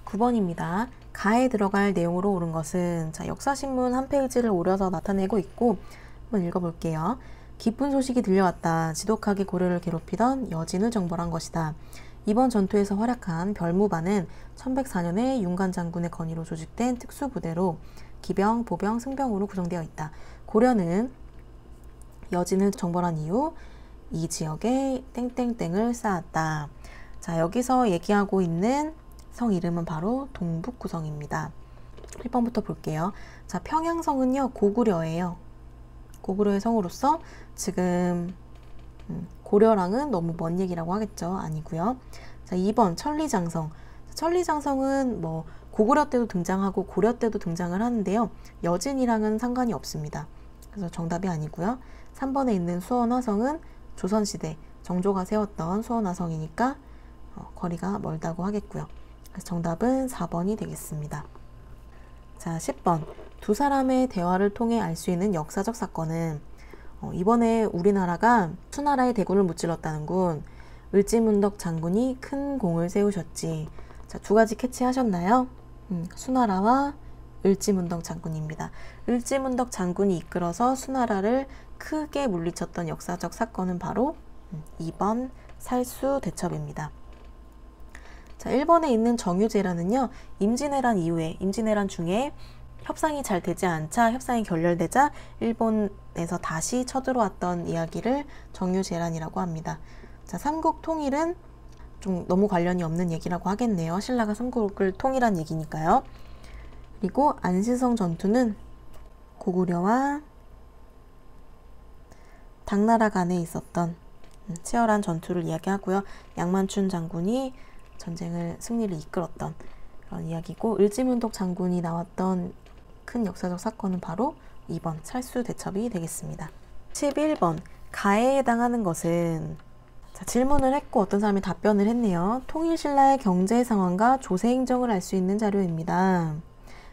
9번입니다. 가에 들어갈 내용으로 옳은 것은 역사신문 한 페이지를 오려서 나타내고 있고 한번 읽어볼게요. 기쁜 소식이 들려왔다. 지독하게 고려를 괴롭히던 여진을 정벌한 것이다. 이번 전투에서 활약한 별무반은 1104년에 윤관 장군의 건의로 조직된 특수부대로 기병, 보병, 승병으로 구성되어 있다. 고려는 여진을 정벌한 이후 이 지역에 땡땡땡을 쌓았다. 자, 여기서 얘기하고 있는 성 이름은 바로 동북구성입니다. 1번부터 볼게요. 자, 평양성은요, 고구려예요. 고구려의 성으로서 지금 고려랑은 너무 먼 얘기라고 하겠죠. 아니고요. 자, 2번 천리장성. 천리장성은 뭐 고구려 때도 등장하고 고려 때도 등장을 하는데요. 여진이랑은 상관이 없습니다. 그래서 정답이 아니고요. 3번에 있는 수원화성은 조선시대 정조가 세웠던 수원화성이니까 거리가 멀다고 하겠고요. 그래서 정답은 4번이 되겠습니다. 자, 10번. 두 사람의 대화를 통해 알 수 있는 역사적 사건은 이번에 우리나라가 수나라의 대군을 무찔렀다는 군 을지문덕 장군이 큰 공을 세우셨지. 자, 두 가지 캐치하셨나요? 수나라와 을지문덕 장군입니다. 을지문덕 장군이 이끌어서 수나라를 크게 물리쳤던 역사적 사건은 바로 2번 살수대첩입니다. 자, 1번에 있는 정유재란은요, 임진왜란 이후에, 임진왜란 중에 협상이 잘 되지 않자, 협상이 결렬되자 일본에서 다시 쳐들어왔던 이야기를 정유재란이라고 합니다. 자, 삼국 통일은 좀 너무 관련이 없는 얘기라고 하겠네요. 신라가 삼국을 통일한 얘기니까요. 그리고 안시성 전투는 고구려와 당나라 간에 있었던 치열한 전투를 이야기하고요. 양만춘 장군이 전쟁을 승리를 이끌었던 그런 이야기고, 을지문덕 장군이 나왔던 큰 역사적 사건은 바로 2번 살수대첩이 되겠습니다. 11번 가에 해당하는 것은, 자, 질문을 했고 어떤 사람이 답변을 했네요. 통일신라의 경제 상황과 조세 행정을 알 수 있는 자료입니다.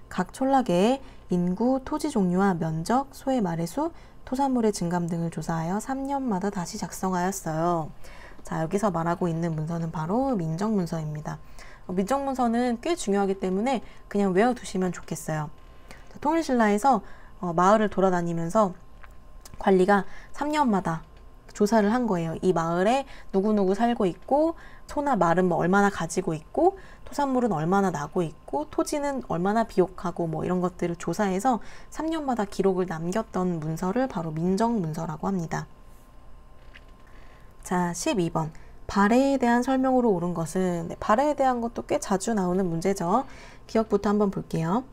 각 촌락의 인구, 토지 종류와 면적, 소의 마래수, 토산물의 증감 등을 조사하여 3년마다 다시 작성하였어요. 자, 여기서 말하고 있는 문서는 바로 민정문서입니다. 민정문서는 꽤 중요하기 때문에 그냥 외워두시면 좋겠어요. 자, 통일신라에서 마을을 돌아다니면서 관리가 3년마다 조사를 한 거예요. 이 마을에 누구누구 살고 있고, 소나 말은 뭐 얼마나 가지고 있고, 토산물은 얼마나 나고 있고, 토지는 얼마나 비옥하고 뭐 이런 것들을 조사해서 3년마다 기록을 남겼던 문서를 바로 민정문서라고 합니다. 자, 12번. 발해에 대한 설명으로 옳은 것은, 발해에 대한 것도 꽤 자주 나오는 문제죠. 기억부터 한번 볼게요.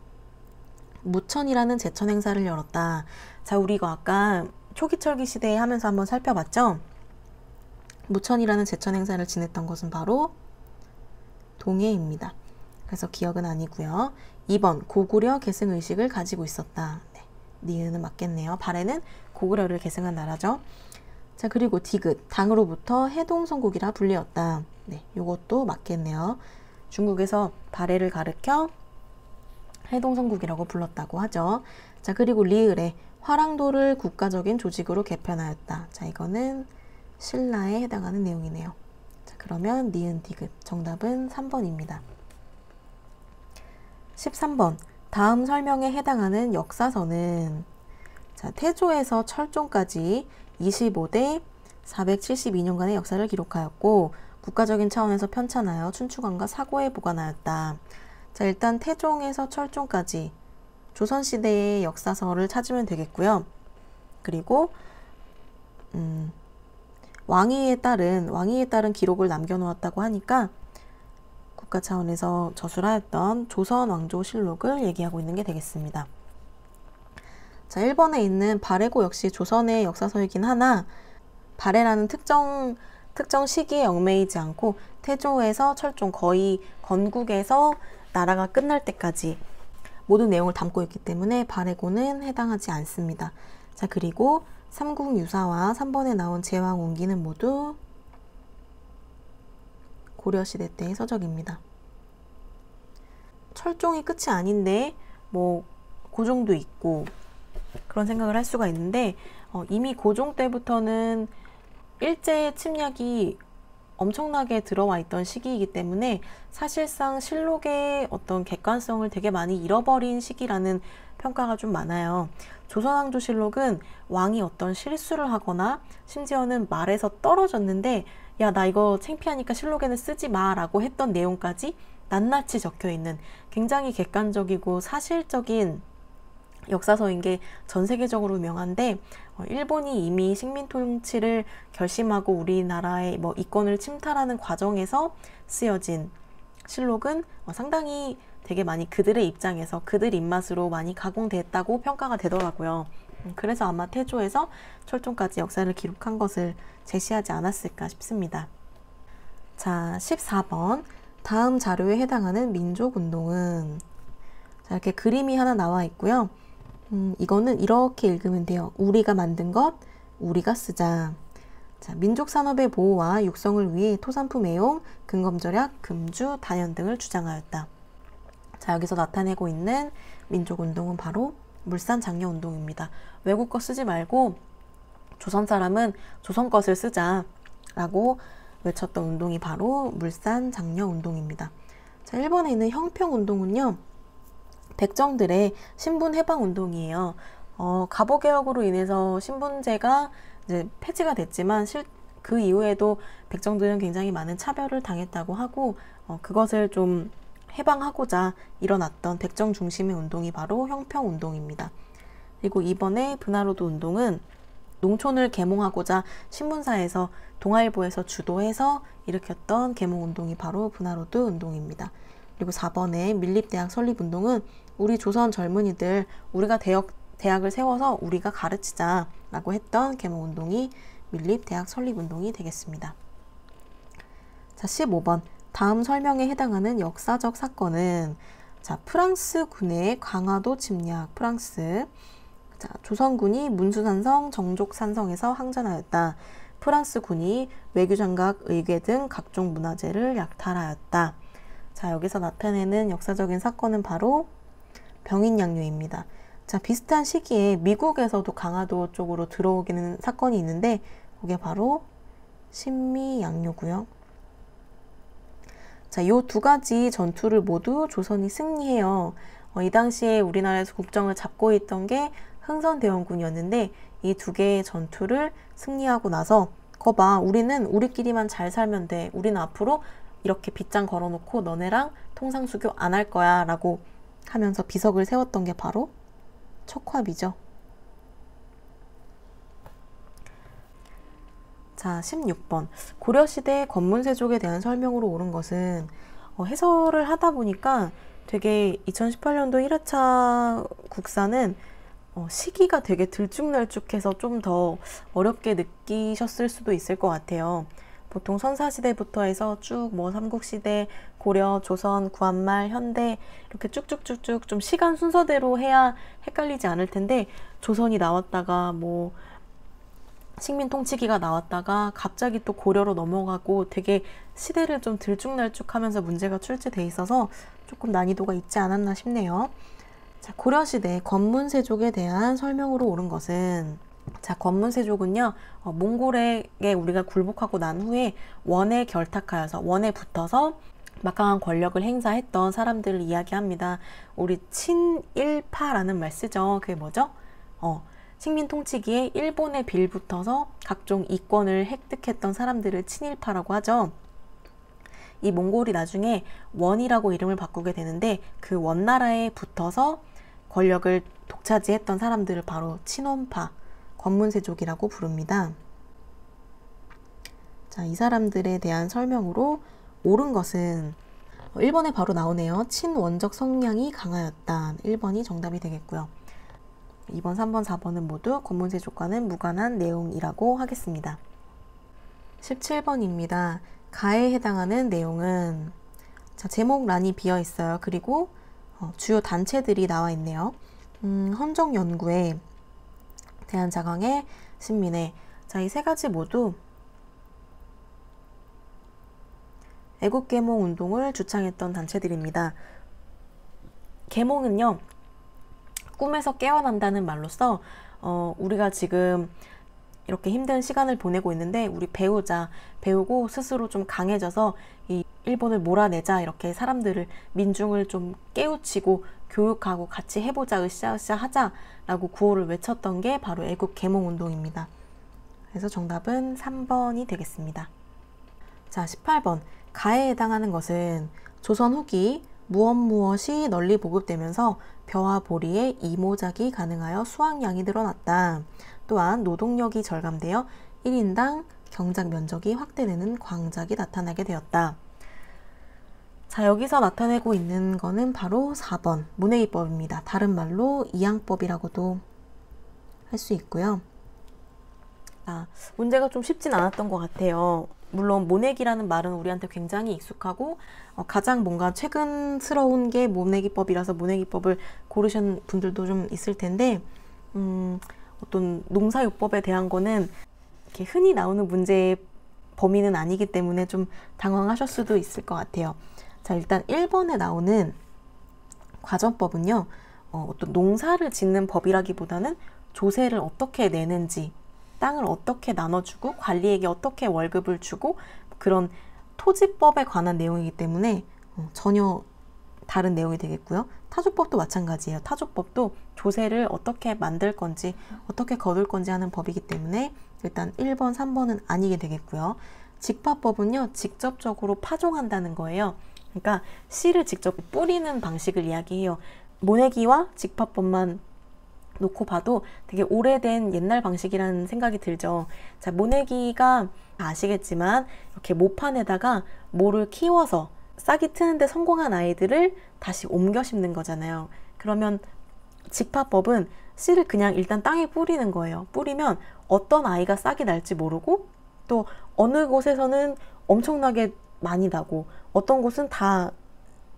무천이라는 제천 행사를 열었다. 자, 우리 이거 아까 초기철기 시대에 하면서 한번 살펴봤죠? 무천이라는 제천 행사를 지냈던 것은 바로 동해입니다. 그래서 기억은 아니고요. 2번 고구려 계승의식을 가지고 있었다. 네, 니은은 맞겠네요. 발해는 고구려를 계승한 나라죠. 자, 그리고 디귿, 당으로부터 해동성국이라 불리었다. 네, 요것도 맞겠네요. 중국에서 발해를 가르켜 해동성국이라고 불렀다고 하죠. 자, 그리고 리을에 화랑도를 국가적인 조직으로 개편하였다. 자, 이거는 신라에 해당하는 내용이네요. 자, 그러면 니은 디귿, 정답은 3번입니다. 13번. 다음 설명에 해당하는 역사서는, 자, 태조에서 철종까지 25대 472년간의 역사를 기록하였고, 국가적인 차원에서 편찬하여 춘추관과 사고에 보관하였다. 자, 일단 태종에서 철종까지 조선시대의 역사서를 찾으면 되겠고요. 그리고 왕위에 따른 기록을 남겨놓았다고 하니까 국가 차원에서 저술하였던 조선왕조실록을 얘기하고 있는 게 되겠습니다. 자, 1번에 있는 발해고 역시 조선의 역사서이긴 하나, 발해라는 특정 시기에 얽매이지 않고 태조에서 철종, 거의 건국에서 나라가 끝날 때까지 모든 내용을 담고 있기 때문에 발해고는 해당하지 않습니다. 자, 그리고 삼국유사와 3번에 나온 제왕운기는 모두 고려시대 때의 서적입니다. 철종이 끝이 아닌데 뭐 고종도 있고 그런 생각을 할 수가 있는데, 이미 고종 때부터는 일제 침략이 엄청나게 들어와 있던 시기이기 때문에 사실상 실록의 어떤 객관성을 되게 많이 잃어버린 시기라는 평가가 좀 많아요. 조선왕조실록은 왕이 어떤 실수를 하거나 심지어는 말에서 떨어졌는데 야, 나 이거 창피하니까 실록에는 쓰지 마 라고 했던 내용까지 낱낱이 적혀 있는 굉장히 객관적이고 사실적인 역사서인 게 전 세계적으로 유명한데, 일본이 이미 식민 통치를 결심하고 우리나라의 뭐 이권을 침탈하는 과정에서 쓰여진 실록은 상당히 되게 많이 그들의 입장에서 그들 입맛으로 많이 가공됐다고 평가가 되더라고요. 그래서 아마 태조에서 철종까지 역사를 기록한 것을 제시하지 않았을까 싶습니다. 자, 14번. 다음 자료에 해당하는 민족운동은, 자, 이렇게 그림이 하나 나와 있고요. 이거는 이렇게 읽으면 돼요. 우리가 만든 것, 우리가 쓰자. 자, 민족 산업의 보호와 육성을 위해 토산품 애용, 근검절약, 금주, 단연 등을 주장하였다. 자, 여기서 나타내고 있는 민족운동은 바로 물산장려운동입니다. 외국 거 쓰지 말고 조선 사람은 조선 것을 쓰자 라고 외쳤던 운동이 바로 물산장려운동입니다. 자, 일본에 있는 형평운동은요, 백정들의 신분 해방 운동이에요. 갑오개혁으로 인해서 신분제가 이제 폐지가 됐지만 그 이후에도 백정들은 굉장히 많은 차별을 당했다고 하고, 그것을 좀 해방하고자 일어났던 백정 중심의 운동이 바로 형평운동입니다. 그리고 이번에 분하로도 운동은 농촌을 계몽하고자 신문사에서 동아일보에서 주도해서 일으켰던 계몽운동이 바로 분하로도 운동입니다. 그리고 4번에 밀립대학 설립운동은 우리 조선 젊은이들, 우리가 대학을 세워서 우리가 가르치자 라고 했던 계몽운동이 밀립대학 설립운동이 되겠습니다. 자, 15번. 다음 설명에 해당하는 역사적 사건은, 자, 프랑스 군의 강화도 침략. 프랑스. 자, 조선군이 문수산성, 정족산성에서 항전하였다. 프랑스 군이 외교장각, 의궤 등 각종 문화재를 약탈하였다. 자, 여기서 나타내는 역사적인 사건은 바로 병인양요입니다. 자, 비슷한 시기에 미국에서도 강화도 쪽으로 들어오기는 사건이 있는데 그게 바로 신미양요고요. 자, 요 두 가지 전투를 모두 조선이 승리해요. 이 당시에 우리나라에서 국정을 잡고 있던 게 흥선대원군이었는데 이 두 개의 전투를 승리하고 나서 거봐, 우리는 우리끼리만 잘 살면 돼. 우리는 앞으로 이렇게 빗장 걸어놓고 너네랑 통상수교 안 할 거야 라고 하면서 비석을 세웠던 게 바로 척화비죠. 자, 16번. 고려시대 권문세족에 대한 설명으로 옳은 것은, 해설을 하다 보니까 되게 2018년도 1회차 국사는 시기가 되게 들쭉날쭉해서 좀 더 어렵게 느끼셨을 수도 있을 것 같아요. 보통 선사시대부터 해서 쭉 뭐 삼국시대, 고려, 조선, 구한말, 현대 이렇게 쭉쭉쭉쭉 좀 시간 순서대로 해야 헷갈리지 않을 텐데, 조선이 나왔다가 뭐 식민 통치기가 나왔다가 갑자기 또 고려로 넘어가고 되게 시대를 좀 들쭉날쭉하면서 문제가 출제돼 있어서 조금 난이도가 있지 않았나 싶네요. 자, 고려시대 권문세족에 대한 설명으로 옳은 것은, 자, 권문세족은요, 몽골에게 우리가 굴복하고 난 후에 원에 결탁하여서 원에 붙어서 막강한 권력을 행사했던 사람들을 이야기합니다. 우리 친일파라는 말 쓰죠. 그게 뭐죠? 식민 통치기에 일본에 빌붙어서 각종 이권을 획득했던 사람들을 친일파라고 하죠. 이 몽골이 나중에 원이라고 이름을 바꾸게 되는데 그 원나라에 붙어서 권력을 독차지했던 사람들을 바로 친원파, 권문세족이라고 부릅니다. 자, 이 사람들에 대한 설명으로 옳은 것은 1번에 바로 나오네요. 친원적 성향이 강하였다. 1번이 정답이 되겠고요. 2번, 3번, 4번은 모두 권문세족과는 무관한 내용이라고 하겠습니다. 17번입니다. 가에 해당하는 내용은, 자, 제목란이 비어 있어요. 그리고 주요 단체들이 나와 있네요. 헌정연구회, 대한자강회, 신민회. 자, 이 세 가지 모두 애국계몽 운동을 주창했던 단체들입니다. 계몽은요, 꿈에서 깨어난다는 말로써 우리가 지금 이렇게 힘든 시간을 보내고 있는데 우리 배우고 스스로 좀 강해져서 이 일본을 몰아내자, 이렇게 사람들을, 민중을 좀 깨우치고 교육하고 같이 해보자, 으쌰으쌰 하자라고 구호를 외쳤던 게 바로 애국 계몽 운동입니다. 그래서 정답은 3번이 되겠습니다. 자, 18번. 가에 해당하는 것은 조선 후기 무엇이 널리 보급되면서 벼와 보리의 이모작이 가능하여 수확량이 늘어났다. 또한 노동력이 절감되어 1인당 경작 면적이 확대되는 광작이 나타나게 되었다. 자, 여기서 나타내고 있는 거는 바로 4번 모내기법입니다. 다른 말로 이양법이라고도 할 수 있고요. 자, 문제가 좀 쉽진 않았던 것 같아요. 물론 모내기라는 말은 우리한테 굉장히 익숙하고 가장 뭔가 최근스러운 게 모내기법이라서 모내기법을 고르신 분들도 좀 있을 텐데 어떤 농사요법에 대한 거는 이렇게 흔히 나오는 문제의 범위는 아니기 때문에 좀 당황하실 수도 있을 것 같아요. 자, 일단 1번에 나오는 과전법은요, 어떤 농사를 짓는 법이라기보다는 조세를 어떻게 내는지, 땅을 어떻게 나눠주고 관리에게 어떻게 월급을 주고 그런 토지법에 관한 내용이기 때문에 전혀 다른 내용이 되겠고요. 타조법도 마찬가지예요. 타조법도 조세를 어떻게 만들 건지 어떻게 거둘 건지 하는 법이기 때문에 일단 1번, 3번은 아니게 되겠고요. 직파법은요, 직접적으로 파종한다는 거예요. 그러니까 씨를 직접 뿌리는 방식을 이야기해요. 모내기와 직파법만 놓고 봐도 되게 오래된 옛날 방식이라는 생각이 들죠. 자, 모내기가 아시겠지만 이렇게 모판에다가 모를 키워서 싹이 트는데 성공한 아이들을 다시 옮겨 심는 거잖아요. 그러면 직파법은 씨를 그냥 일단 땅에 뿌리는 거예요. 뿌리면 어떤 아이가 싹이 날지 모르고 또 어느 곳에서는 엄청나게 많이 나고 어떤 곳은 다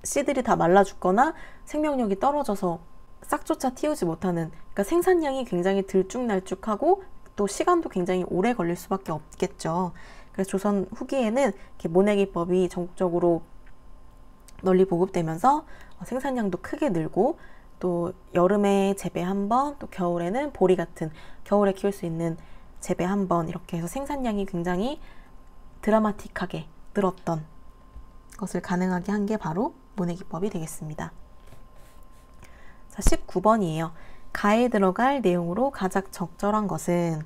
씨들이 다 말라 죽거나 생명력이 떨어져서 싹조차 틔우지 못하는, 그러니까 생산량이 굉장히 들쭉날쭉하고 또 시간도 굉장히 오래 걸릴 수밖에 없겠죠. 그래서 조선 후기에는 이렇게 모내기법이 전국적으로 널리 보급되면서 생산량도 크게 늘고 또 여름에 재배 한 번, 또 겨울에는 보리 같은 겨울에 키울 수 있는 재배 한 번, 이렇게 해서 생산량이 굉장히 드라마틱하게 늘었던 것을 가능하게 한 게 바로 모내기법이 되겠습니다. 자, 19번이에요. 가에 들어갈 내용으로 가장 적절한 것은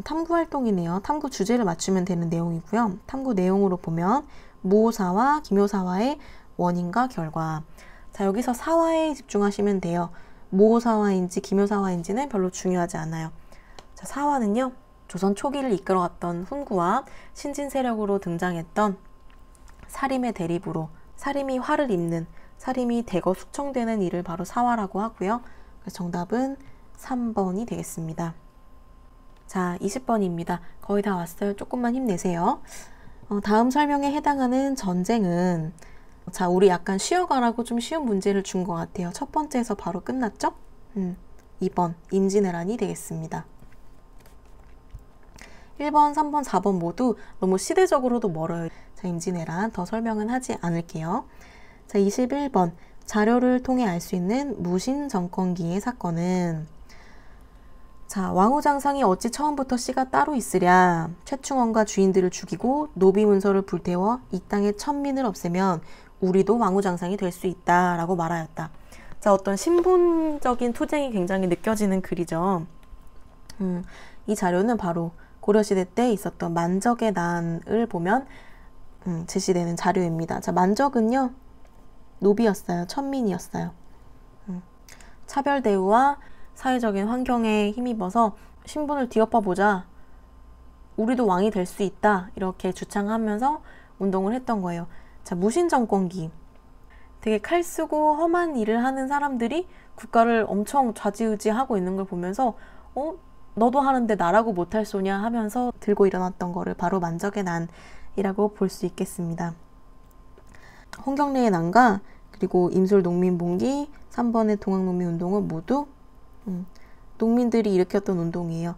탐구활동이네요. 탐구 주제를 맞추면 되는 내용이고요. 탐구 내용으로 보면 무오사와 기묘사화의 원인과 결과. 자, 여기서 사화에 집중하시면 돼요. 무오사화인지 기묘사화인지는 별로 중요하지 않아요. 자, 사화는요, 조선 초기를 이끌어갔던 훈구와 신진 세력으로 등장했던 사림의 대립으로 사림이 화를 입는, 사림이 대거 숙청되는 일을 바로 사화라고 하고요. 그래서 정답은 3번이 되겠습니다. 자, 20번입니다. 거의 다 왔어요. 조금만 힘내세요. 다음 설명에 해당하는 전쟁은, 자, 우리 약간 쉬어가라고 좀 쉬운 문제를 준 것 같아요. 첫 번째에서 바로 끝났죠? 2번 임진왜란이 되겠습니다. 1번, 3번, 4번 모두 너무 시대적으로도 멀어요. 자, 임진왜란 더 설명은 하지 않을게요. 자, 21번 자료를 통해 알 수 있는 무신정권기의 사건은, 자, 왕후장상이 어찌 처음부터 씨가 따로 있으랴. 최충원과 주인들을 죽이고 노비문서를 불태워 이 땅의 천민을 없애면 우리도 왕후장상이 될 수 있다 라고 말하였다. 자, 어떤 신분적인 투쟁이 굉장히 느껴지는 글이죠. 이 자료는 바로 고려시대 때 있었던 만적의 난을 보면 제시되는 자료입니다. 자, 만적은요, 노비였어요. 천민이었어요. 차별 대우와 사회적인 환경에 힘입어서 신분을 뒤엎어 보자, 우리도 왕이 될 수 있다, 이렇게 주창하면서 운동을 했던 거예요. 자, 무신정권기, 되게 칼 쓰고 험한 일을 하는 사람들이 국가를 엄청 좌지우지하고 있는 걸 보면서 너도 하는데 나라고 못할 소냐 하면서 들고 일어났던 거를 바로 만적의 난이라고 볼 수 있겠습니다. 홍경래의 난과 그리고 임술농민봉기, 3번의 동학농민운동은 모두 농민들이 일으켰던 운동이에요.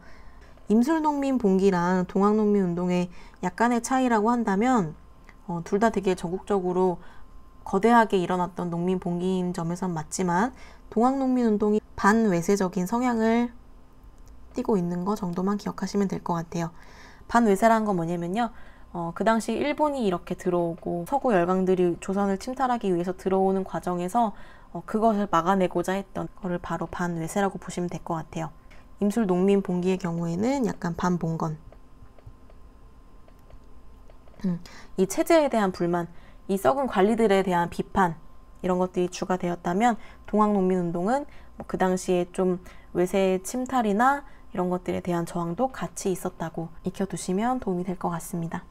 임술농민봉기랑 동학농민운동의 약간의 차이라고 한다면 둘 다 되게 전국적으로 거대하게 일어났던 농민봉기인 점에선 맞지만 동학농민운동이 반외세적인 성향을 띄고 있는 거 정도만 기억하시면 될 것 같아요. 반외세라는 건 뭐냐면요. 그 당시 일본이 이렇게 들어오고 서구 열강들이 조선을 침탈하기 위해서 들어오는 과정에서 그것을 막아내고자 했던 거를 바로 반외세라고 보시면 될 것 같아요. 임술 농민 봉기의 경우에는 약간 반봉건. 이 체제에 대한 불만, 이 썩은 관리들에 대한 비판, 이런 것들이 주가 되었다면 동학농민운동은 그 당시에 좀 외세 침탈이나 이런 것들에 대한 저항도 같이 있었다고 익혀두시면 도움이 될 것 같습니다.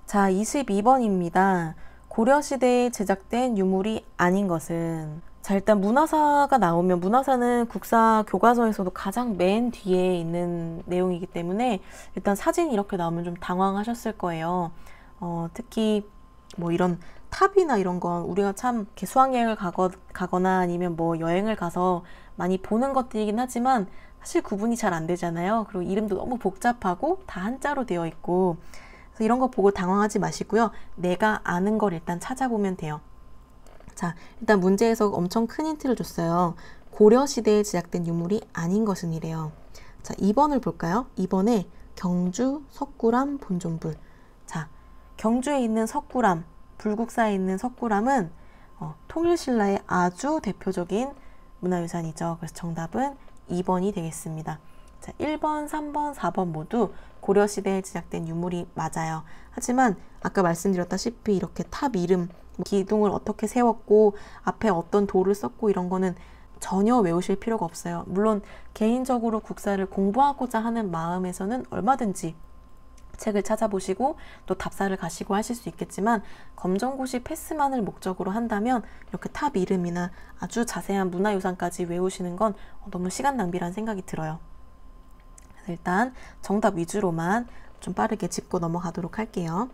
자, 22번입니다. 고려시대에 제작된 유물이 아닌 것은, 자, 일단 문화사가 나오면 문화사는 국사 교과서에서도 가장 맨 뒤에 있는 내용이기 때문에 일단 사진이 이렇게 나오면 좀 당황하셨을 거예요. 특히 뭐 이런 탑이나 이런 건 우리가 참 이렇게 수학여행을 가거나 아니면 뭐 여행을 가서 많이 보는 것들이긴 하지만 사실 구분이 잘 안 되잖아요. 그리고 이름도 너무 복잡하고 다 한자로 되어 있고, 그래서 이런 거 보고 당황하지 마시고요. 내가 아는 걸 일단 찾아보면 돼요. 자, 일단 문제에서 엄청 큰 힌트를 줬어요. 고려시대에 제작된 유물이 아닌 것은 이래요. 자, 2번을 볼까요? 2번에 경주 석굴암 본존불. 자, 경주에 있는 석굴암, 불국사에 있는 석굴암은 통일신라의 아주 대표적인 문화유산이죠. 그래서 정답은 2번이 되겠습니다. 자, 1번, 3번, 4번 모두 고려시대에 제작된 유물이 맞아요. 하지만 아까 말씀드렸다시피 이렇게 탑 이름, 기둥을 어떻게 세웠고 앞에 어떤 돌을 썼고 이런 거는 전혀 외우실 필요가 없어요. 물론 개인적으로 국사를 공부하고자 하는 마음에서는 얼마든지 책을 찾아보시고 또 답사를 가시고 하실 수 있겠지만 검정고시 패스만을 목적으로 한다면 이렇게 탑 이름이나 아주 자세한 문화유산까지 외우시는 건 너무 시간 낭비라는 생각이 들어요. 그래서 일단 정답 위주로만 좀 빠르게 짚고 넘어가도록 할게요.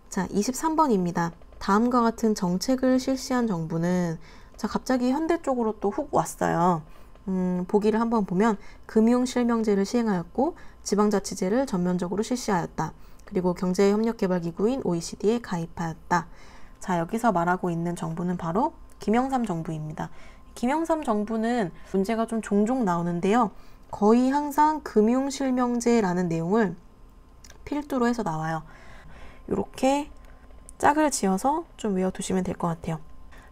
자, 23번입니다. 다음과 같은 정책을 실시한 정부는, 자, 갑자기 현대 쪽으로 또 훅 왔어요. 보기를 한번 보면 금융실명제를 시행하였고 지방자치제를 전면적으로 실시하였다. 그리고 경제협력개발기구인 OECD에 가입하였다. 자, 여기서 말하고 있는 정부는 바로 김영삼 정부입니다. 김영삼 정부는 문제가 좀 종종 나오는데요. 거의 항상 금융실명제라는 내용을 필두로 해서 나와요. 이렇게 짝을 지어서 좀 외워두시면 될 것 같아요.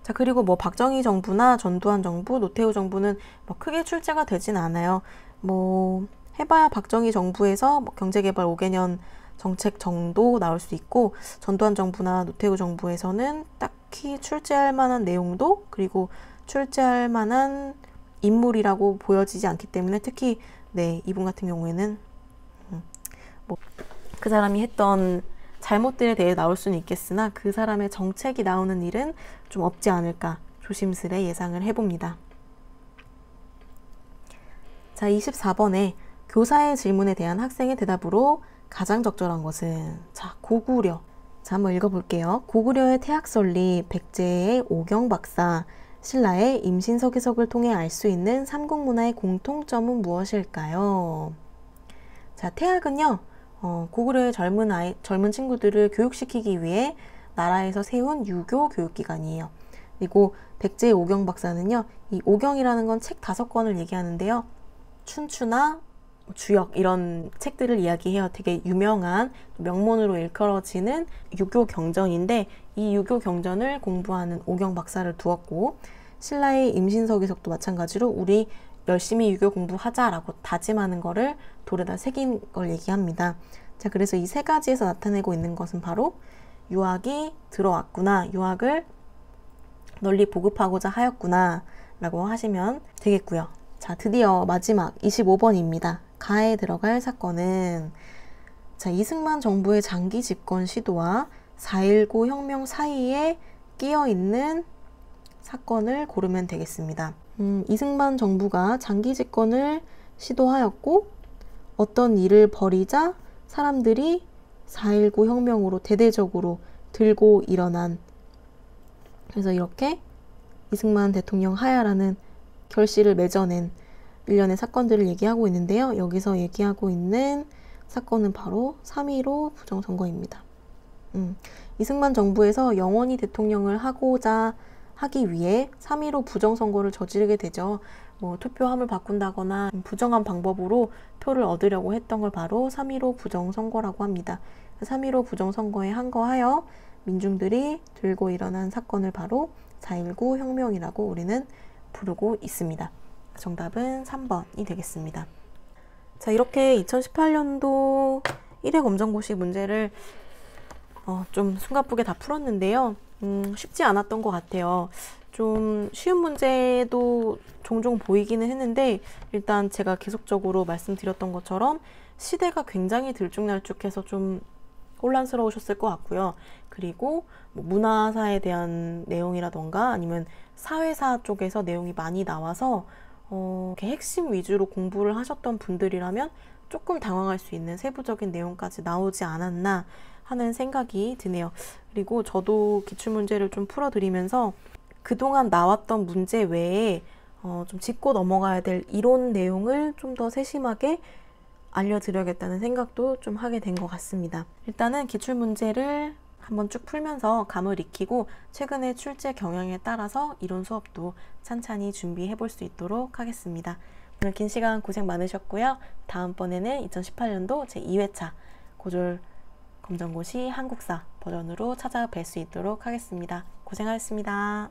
자, 그리고 뭐 박정희 정부나 전두환 정부, 노태우 정부는 뭐 크게 출제가 되진 않아요. 뭐 해봐야 박정희 정부에서 뭐 경제개발 5개년 정책 정도 나올 수 있고, 전두환 정부나 노태우 정부에서는 딱히 출제할 만한 내용도, 그리고 출제할 만한 인물이라고 보여지지 않기 때문에, 특히 네, 이분 같은 경우에는 뭐 그 사람이 했던 잘못들에 대해 나올 수는 있겠으나 그 사람의 정책이 나오는 일은 좀 없지 않을까 조심스레 예상을 해봅니다. 자, 24번에 교사의 질문에 대한 학생의 대답으로 가장 적절한 것은, 자, 고구려. 자, 한번 읽어볼게요. 고구려의 태학설리, 백제의 오경 박사, 신라의 임신서기석을 통해 알 수 있는 삼국문화의 공통점은 무엇일까요? 자, 태학은요, 고구려의 젊은 친구들을 교육시키기 위해 나라에서 세운 유교 교육기관이에요. 그리고 백제의 오경 박사는요, 이 오경이라는 건 책 5권을 얘기하는데요. 춘추나 주역 이런 책들을 이야기해요. 되게 유명한 명문으로 일컬어지는 유교 경전인데, 이 유교 경전을 공부하는 오경 박사를 두었고, 신라의 임신서기석도 마찬가지로 우리 열심히 유교 공부하자라고 다짐하는 거를 돌에다 새긴 걸 얘기합니다. 자, 그래서 이 세 가지에서 나타내고 있는 것은 바로 유학이 들어왔구나, 유학을 널리 보급하고자 하였구나 라고 하시면 되겠고요. 자, 드디어 마지막 25번입니다. 가에 들어갈 사건은, 자, 이승만 정부의 장기 집권 시도와 4.19 혁명 사이에 끼어 있는 사건을 고르면 되겠습니다. 이승만 정부가 장기 집권을 시도하였고 어떤 일을 벌이자 사람들이 4.19 혁명으로 대대적으로 들고 일어난, 그래서 이렇게 이승만 대통령 하야라는 결실을 맺어낸 일련의 사건들을 얘기하고 있는데요. 여기서 얘기하고 있는 사건은 바로 3.15 부정선거입니다. 이승만 정부에서 영원히 대통령을 하기 위해 3.15 부정선거를 저지르게 되죠. 뭐 투표함을 바꾼다거나 부정한 방법으로 표를 얻으려고 했던 걸 바로 3.15 부정선거라고 합니다. 3.15 부정선거에 항거하여 민중들이 들고 일어난 사건을 바로 4.19 혁명이라고 우리는 부르고 있습니다. 정답은 3번이 되겠습니다. 자, 이렇게 2018년도 1회 검정고시 문제를 좀 숨가쁘게 다 풀었는데요. 쉽지 않았던 것 같아요. 좀 쉬운 문제도 종종 보이기는 했는데 일단 제가 계속적으로 말씀드렸던 것처럼 시대가 굉장히 들쭉날쭉해서 좀 혼란스러우셨을 것 같고요. 그리고 뭐 문화사에 대한 내용이라던가 아니면 사회사 쪽에서 내용이 많이 나와서 이렇게 핵심 위주로 공부를 하셨던 분들이라면 조금 당황할 수 있는 세부적인 내용까지 나오지 않았나 하는 생각이 드네요. 그리고 저도 기출문제를 좀 풀어드리면서 그동안 나왔던 문제 외에 좀 짚고 넘어가야 될 이론 내용을 좀 더 세심하게 알려드려야겠다는 생각도 좀 하게 된 것 같습니다. 일단은 기출문제를 한번 쭉 풀면서 감을 익히고 최근의 출제 경향에 따라서 이론 수업도 찬찬히 준비해 볼 수 있도록 하겠습니다. 오늘 긴 시간 고생 많으셨고요. 다음번에는 2018년도 제2회차 고졸 검정고시 한국사 버전으로 찾아뵐 수 있도록 하겠습니다. 고생하셨습니다.